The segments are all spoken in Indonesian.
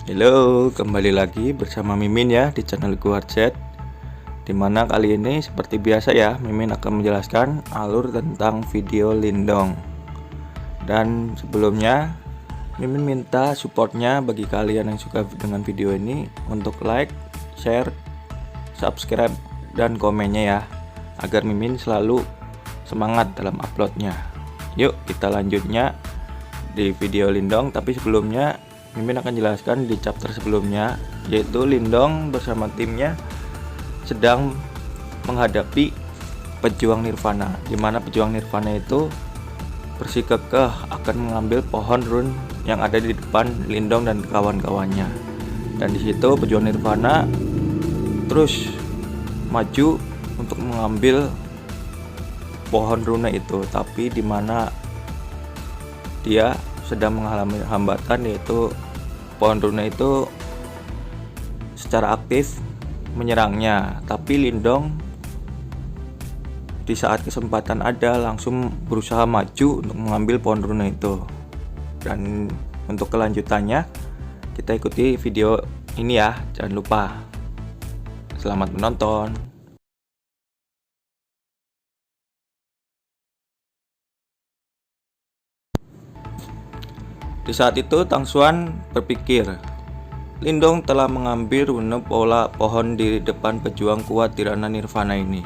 Halo, kembali lagi bersama Mimin ya di channel Warchat. Dimana kali ini seperti biasa ya, Mimin akan menjelaskan alur tentang video Lindong. Dan sebelumnya Mimin minta supportnya bagi kalian yang suka dengan video ini untuk like, share, subscribe, dan komennya ya, agar Mimin selalu semangat dalam uploadnya. Yuk kita lanjutnya di video Lindong, tapi sebelumnya Mimin akan jelaskan di chapter sebelumnya, yaitu Lindong bersama timnya sedang menghadapi pejuang Nirvana, di mana pejuang Nirvana itu bersikukuh akan mengambil pohon rune yang ada di depan Lindong dan kawan-kawannya. Dan di situ pejuang Nirvana terus maju untuk mengambil pohon rune itu, tapi di mana dia sedang mengalami hambatan, yaitu pohon rune itu secara aktif menyerangnya, tapi Lindong di saat kesempatan ada langsung berusaha maju untuk mengambil pohon rune itu. Dan untuk kelanjutannya kita ikuti video ini ya, jangan lupa. Selamat menonton. Di saat itu Tang Xuan berpikir, Lindong telah mengambil rune pola pohon di depan pejuang kuat di ranah Nirvana ini.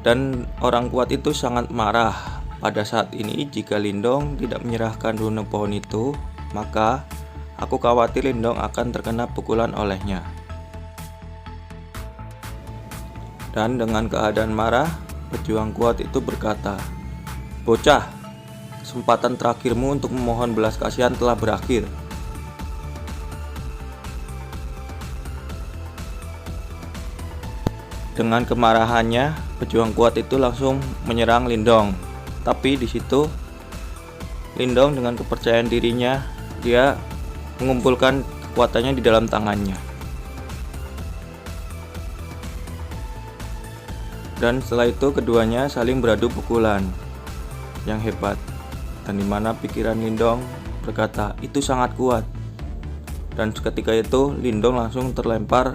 Dan orang kuat itu sangat marah pada saat ini jika Lindong tidak menyerahkan rune pohon itu, maka aku khawatir Lindong akan terkena pukulan olehnya. Dan dengan keadaan marah, pejuang kuat itu berkata, "Bocah, kesempatan terakhirmu untuk memohon belas kasihan telah berakhir." Dengan kemarahannya, pejuang kuat itu langsung menyerang Lindong. Tapi di situ Lindong dengan kepercayaan dirinya, dia mengumpulkan kekuatannya di dalam tangannya. Dan setelah itu keduanya saling beradu pukulan yang hebat. Dan dimana pikiran Lindong berkata, itu sangat kuat. Dan seketika itu Lindong langsung terlempar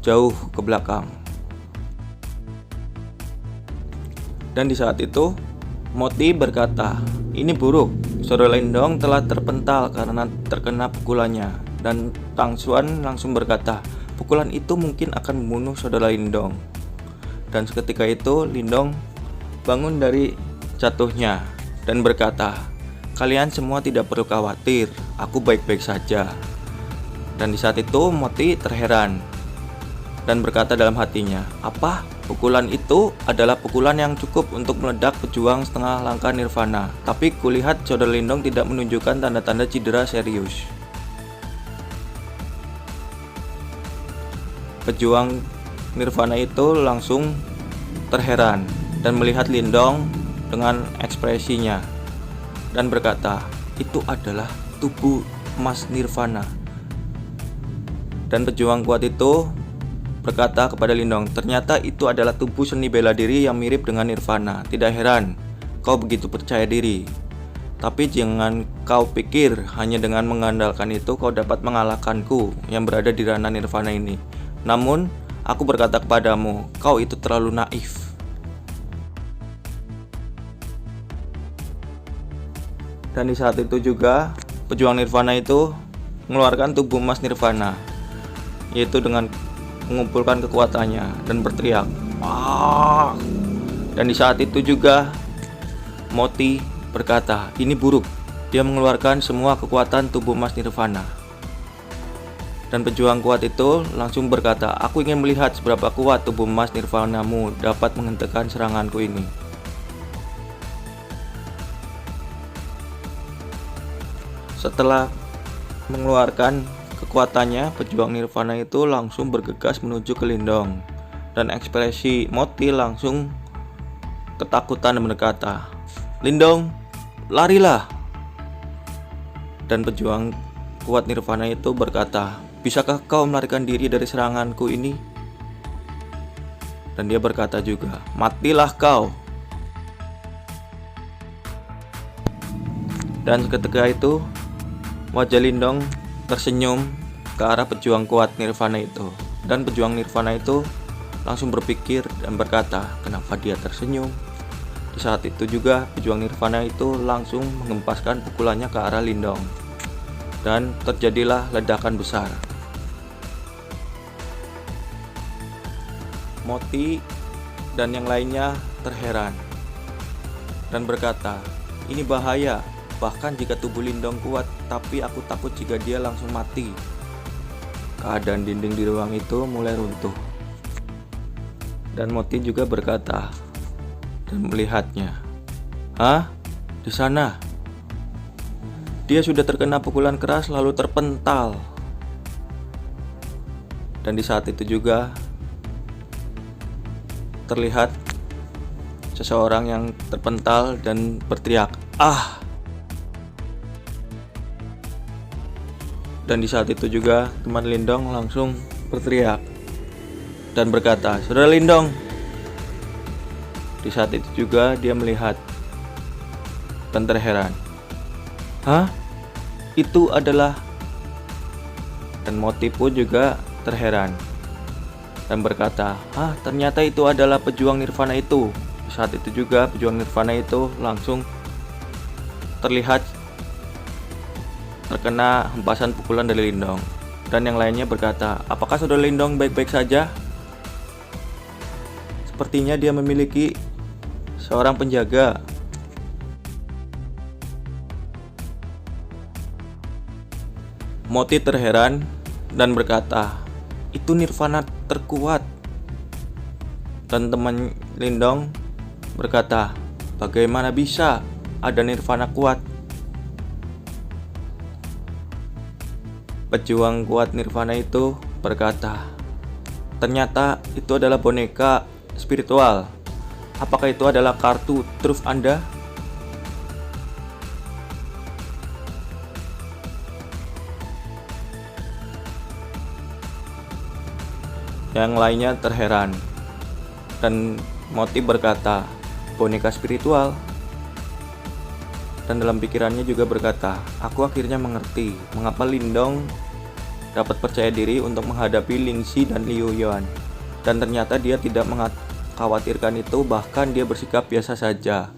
jauh ke belakang. Dan di saat itu Moti berkata, ini buruk, saudara Lindong telah terpental karena terkena pukulannya. Dan Tang Xuan langsung berkata, pukulan itu mungkin akan membunuh saudara Lindong. Dan seketika itu Lindong bangun dari jatuhnya dan berkata, kalian semua tidak perlu khawatir, aku baik-baik saja. Dan di saat itu Moti terheran dan berkata dalam hatinya, apa? Pukulan itu adalah pukulan yang cukup untuk meledak pejuang setengah langkah Nirvana. Tapi kulihat saudara Lindong tidak menunjukkan tanda-tanda cedera serius. Pejuang Nirvana itu langsung terheran dan melihat Lindong dengan ekspresinya dan berkata, itu adalah tubuh emas Nirvana. Dan pejuang kuat itu berkata kepada Lindong, ternyata itu adalah tubuh seni bela diri yang mirip dengan Nirvana. Tidak heran kau begitu percaya diri. Tapi jangan kau pikir hanya dengan mengandalkan itu kau dapat mengalahkanku yang berada di ranah Nirvana ini. Namun aku berkata kepadamu, kau itu terlalu naif. Dan di saat itu juga pejuang Nirvana itu mengeluarkan tubuh emas Nirvana, yaitu dengan mengumpulkan kekuatannya dan berteriak, "Ah!" Dan di saat itu juga Moti berkata, ini buruk. Dia mengeluarkan semua kekuatan tubuh emas Nirvana. Dan pejuang kuat itu langsung berkata, aku ingin melihat seberapa kuat tubuh emas Nirvanamu dapat menghentikan seranganku ini. Setelah mengeluarkan kekuatannya, pejuang Nirvana itu langsung bergegas menuju ke Lindong. Dan ekspresi Moti langsung ketakutan dan berkata, Lindong, larilah. Dan pejuang kuat Nirvana itu berkata, bisakah kau melarikan diri dari seranganku ini? Dan dia berkata juga, matilah kau. Dan seketika itu wajah Lindong tersenyum ke arah pejuang kuat Nirvana itu. Dan pejuang Nirvana itu langsung berpikir dan berkata, kenapa dia tersenyum? Di saat itu juga pejuang Nirvana itu langsung mengempaskan pukulannya ke arah Lindong. Dan terjadilah ledakan besar. Moti dan yang lainnya terheran dan berkata, ini bahaya, bahkan jika tubuh Lindong kuat, tapi aku takut jika dia langsung mati. Keadaan dinding di ruang itu mulai runtuh. Dan Moti juga berkata dan melihatnya. Hah? Di sana? Dia sudah terkena pukulan keras lalu terpental. Dan di saat itu juga terlihat seseorang yang terpental dan berteriak, "Ah!" Dan di saat itu juga teman Lindong langsung berteriak dan berkata, "Saudara Lindong." Di saat itu juga dia melihat dan terheran. "Hah? Itu adalah..." Dan Moti pun juga terheran dan berkata, "Hah, ternyata itu adalah pejuang Nirvana itu." Di saat itu juga pejuang Nirvana itu langsung terlihat terkena hempasan pukulan dari Lindong. Dan yang lainnya berkata, "Apakah saudara Lindong baik-baik saja? Sepertinya dia memiliki seorang penjaga." Moti terheran dan berkata, "Itu Nirvana terkuat." Dan teman Lindong berkata, "Bagaimana bisa ada Nirvana kuat?" Pejuang kuat Nirvana itu berkata, "Ternyata itu adalah boneka spiritual. Apakah itu adalah kartu truf Anda?" Yang lainnya terheran. Dan Moti berkata, "Boneka spiritual." Dan dalam pikirannya juga berkata, "Aku akhirnya mengerti mengapa Lindong dapat percaya diri untuk menghadapi Lingxi dan Liu Yuan. Dan ternyata dia tidak mengkhawatirkan itu, bahkan dia bersikap biasa saja.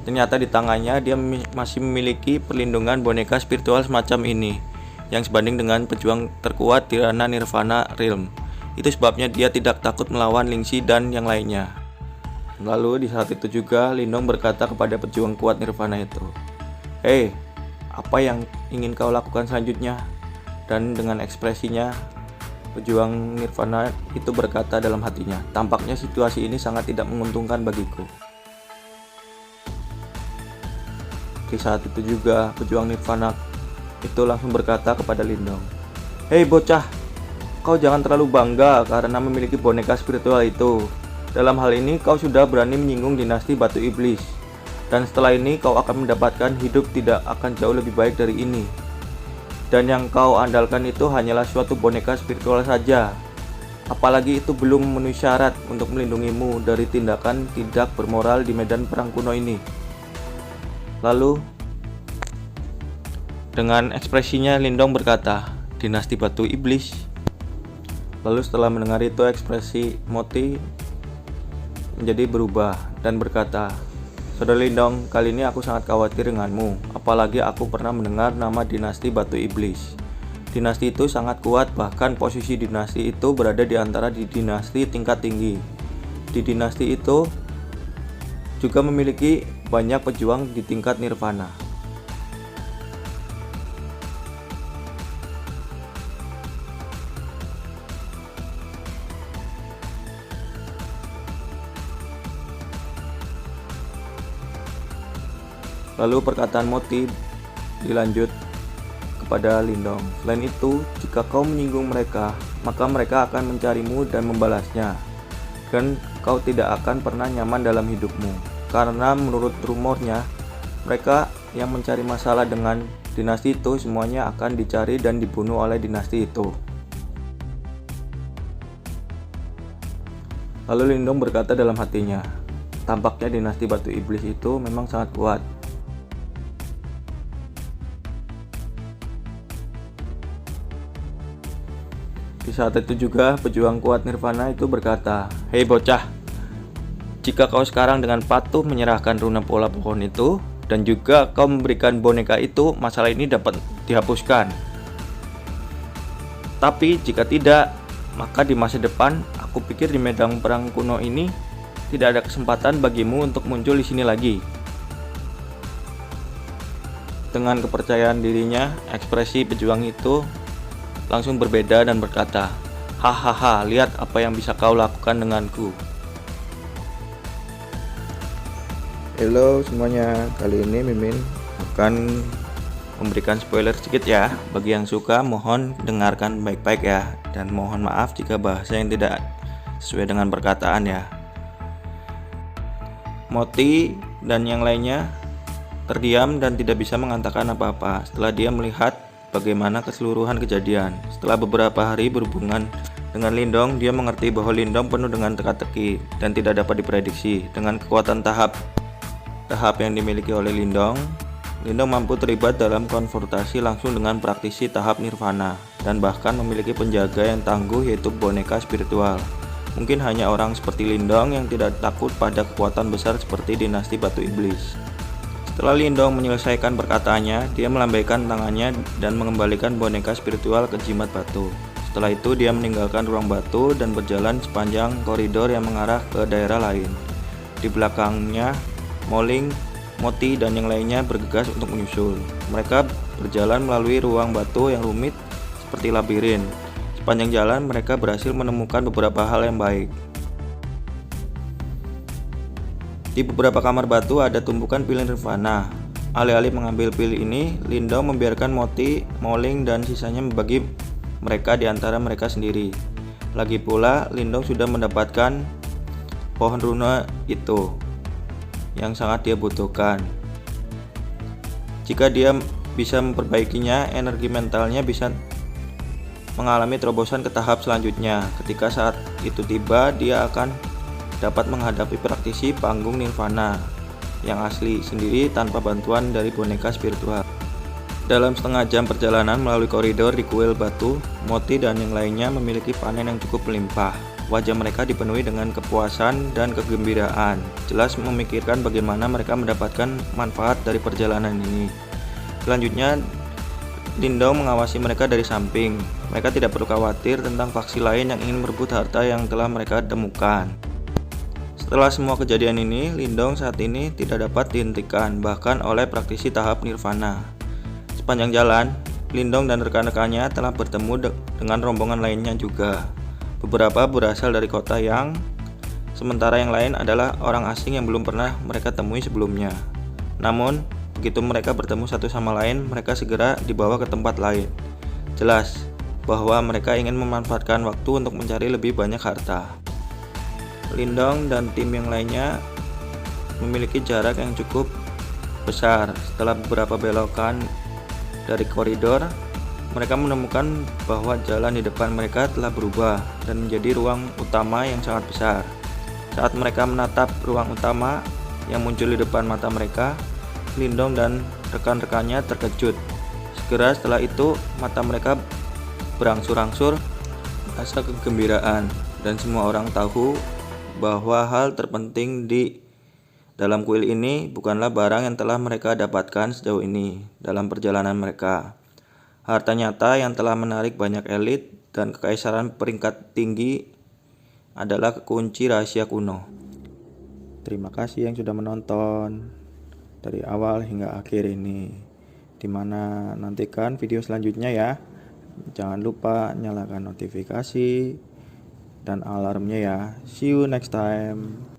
Ternyata di tangannya dia masih memiliki perlindungan boneka spiritual semacam ini, yang sebanding dengan pejuang terkuat di ranah Nirvana Realm. Itu sebabnya dia tidak takut melawan Lingxi dan yang lainnya." Lalu di saat itu juga Lindong berkata kepada pejuang kuat Nirvana itu, "Hei, apa yang ingin kau lakukan selanjutnya?" Dan dengan ekspresinya, pejuang Nirvana itu berkata dalam hatinya, "Tampaknya situasi ini sangat tidak menguntungkan bagiku." Di saat itu juga pejuang Nirvana itu langsung berkata kepada Lindong, "Hei bocah, kau jangan terlalu bangga karena memiliki boneka spiritual itu. Dalam hal ini kau sudah berani menyinggung dinasti Batu Iblis. Dan setelah ini kau akan mendapatkan hidup tidak akan jauh lebih baik dari ini. Dan yang kau andalkan itu hanyalah suatu boneka spiritual saja. Apalagi itu belum memenuhi syarat untuk melindungimu dari tindakan tidak bermoral di medan perang kuno ini." Lalu dengan ekspresinya Lindong berkata, "Dinasti Batu Iblis?" Lalu setelah mendengar itu ekspresi Moti menjadi berubah dan berkata, "Saudara Lindong, kali ini aku sangat khawatir denganmu. Apalagi aku pernah mendengar nama dinasti Batu Iblis. Dinasti itu sangat kuat, bahkan posisi dinasti itu berada di antara dinasti tingkat tinggi. Di dinasti itu juga memiliki banyak pejuang di tingkat Nirvana." Lalu perkataan Moti dilanjut kepada Lindong, "Selain itu, jika kau menyinggung mereka, maka mereka akan mencarimu dan membalasnya. Dan kau tidak akan pernah nyaman dalam hidupmu. Karena menurut rumornya, mereka yang mencari masalah dengan dinasti itu semuanya akan dicari dan dibunuh oleh dinasti itu." Lalu Lindong berkata dalam hatinya, "Tampaknya dinasti Batu Iblis itu memang sangat kuat." Di saat itu juga pejuang kuat Nirvana itu berkata, "Hei bocah, jika kau sekarang dengan patuh menyerahkan runa pola pohon itu dan juga kau memberikan boneka itu, masalah ini dapat dihapuskan. Tapi jika tidak, maka di masa depan aku pikir di medan perang kuno ini tidak ada kesempatan bagimu untuk muncul di sini lagi." Dengan kepercayaan dirinya, ekspresi pejuang itu langsung berbeda dan berkata, "Hahaha, lihat apa yang bisa kau lakukan denganku." Halo semuanya, kali ini Mimin akan memberikan spoiler sedikit ya. Bagi yang suka mohon dengarkan baik-baik ya, dan mohon maaf jika bahasa yang tidak sesuai dengan perkataan ya. Moti dan yang lainnya terdiam dan tidak bisa mengatakan apa-apa setelah dia melihat bagaimana keseluruhan kejadian. Setelah beberapa hari berhubungan dengan Lindong, dia mengerti bahwa Lindong penuh dengan teka-teki dan tidak dapat diprediksi. Dengan kekuatan tahap yang dimiliki oleh Lindong mampu terlibat dalam konfrontasi langsung dengan praktisi tahap Nirvana dan bahkan memiliki penjaga yang tangguh, yaitu boneka spiritual. Mungkin hanya orang seperti Lindong yang tidak takut pada kekuatan besar seperti dinasti Batu Iblis. Setelah Lindong menyelesaikan perkataannya, dia melambaikan tangannya dan mengembalikan boneka spiritual ke jimat batu. Setelah itu dia meninggalkan ruang batu dan berjalan sepanjang koridor yang mengarah ke daerah lain. Di belakangnya, Moling, Moti, dan yang lainnya bergegas untuk menyusul. Mereka berjalan melalui ruang batu yang rumit seperti labirin. Sepanjang jalan mereka berhasil menemukan beberapa hal yang baik. Di beberapa kamar batu ada tumpukan pil Nirvana. Alih-alih mengambil pil ini, Lindong membiarkan Moti, Moling, dan sisanya membagi mereka di antara mereka sendiri. Lagi pula, Lindong sudah mendapatkan pohon runa itu yang sangat dia butuhkan. Jika dia bisa memperbaikinya, energi mentalnya bisa mengalami terobosan ke tahap selanjutnya. Ketika saat itu tiba, dia akan dapat menghadapi praktisi panggung Nirvana yang asli sendiri tanpa bantuan dari boneka spiritual. Dalam setengah jam perjalanan melalui koridor di kuil batu, Moti dan yang lainnya memiliki panen yang cukup melimpah. Wajah mereka dipenuhi dengan kepuasan dan kegembiraan, jelas memikirkan bagaimana mereka mendapatkan manfaat dari perjalanan ini. Selanjutnya, Lindong mengawasi mereka dari samping. Mereka tidak perlu khawatir tentang faksi lain yang ingin merebut harta yang telah mereka temukan. Setelah semua kejadian ini, Lindong saat ini tidak dapat dihentikan, bahkan oleh praktisi tahap Nirvana. Sepanjang jalan, Lindong dan rekan-rekannya telah bertemu dengan rombongan lainnya juga. Beberapa berasal dari kota yang, sementara yang lain adalah orang asing yang belum pernah mereka temui sebelumnya. Namun, begitu mereka bertemu satu sama lain, mereka segera dibawa ke tempat lain. Jelas bahwa mereka ingin memanfaatkan waktu untuk mencari lebih banyak harta. Lindong dan tim yang lainnya memiliki jarak yang cukup besar. Setelah beberapa belokan dari koridor, mereka menemukan bahwa jalan di depan mereka telah berubah dan menjadi ruang utama yang sangat besar. Saat mereka menatap ruang utama yang muncul di depan mata mereka, Lindong dan rekan-rekannya terkejut. Segera setelah itu, mata mereka berangsur-angsur rasa kegembiraan, dan semua orang tahu bahwa hal terpenting di dalam kuil ini bukanlah barang yang telah mereka dapatkan sejauh ini dalam perjalanan mereka. Harta nyata yang telah menarik banyak elit dan kekaisaran peringkat tinggi adalah kunci rahasia kuno. Terima kasih yang sudah menonton dari awal hingga akhir ini. Dimana nantikan video selanjutnya ya. Jangan lupa nyalakan notifikasi dan alarmnya ya. See you next time.